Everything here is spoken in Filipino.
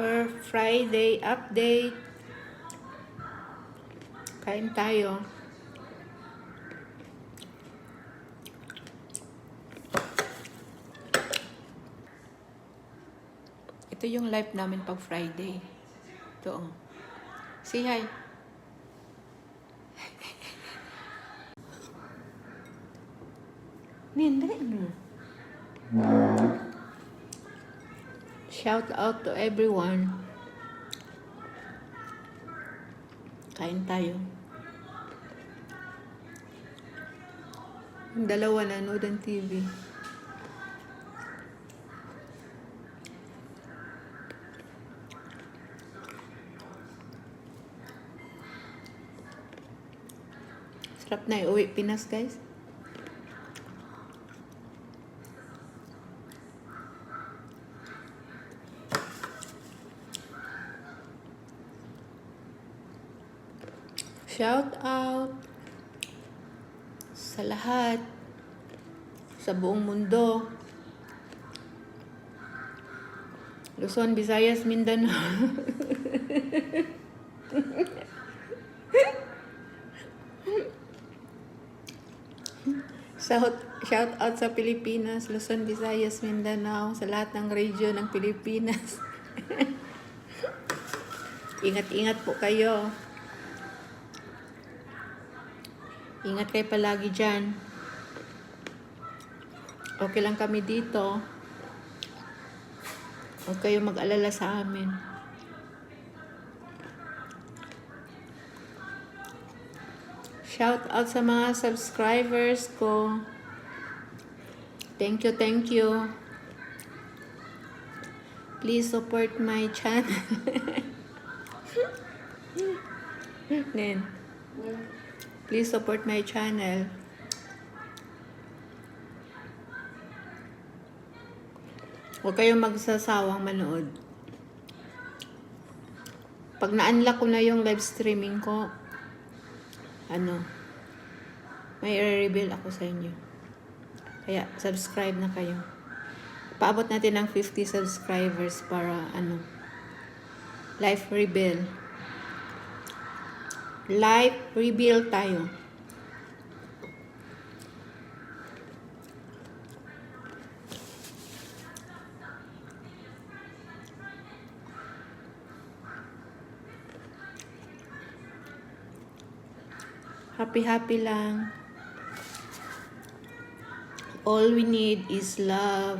for Friday update. Kain tayo. Ito yung live namin pag Friday. Ito, oh. Say hi. Hindi na. Shout out to everyone. Kain tayo. Yung dalawa nanood ng TV. Sarap na iuwi Pinas, guys. Shout out sa lahat sa buong mundo. Luzon, Visayas, Mindanao. Shout out sa Pilipinas, Luzon, Visayas, Mindanao, sa lahat ng region ng Pilipinas. Ingat-ingat po kayo. Ingat kayo palagi dyan. Okay lang kami dito. Huwag kayo mag-alala sa amin. Shout out sa mga subscribers ko. Thank you, thank you. Please support my channel. Nen. Please support my channel. Huwag kayong magsasawang manood. Pag na-unlock ko na yung live streaming ko, may i-reveal ako sa inyo. Kaya, subscribe na kayo. Paabot natin ng 50 subscribers para, live reveal. Live reveal tayo. Happy lang. All we need is love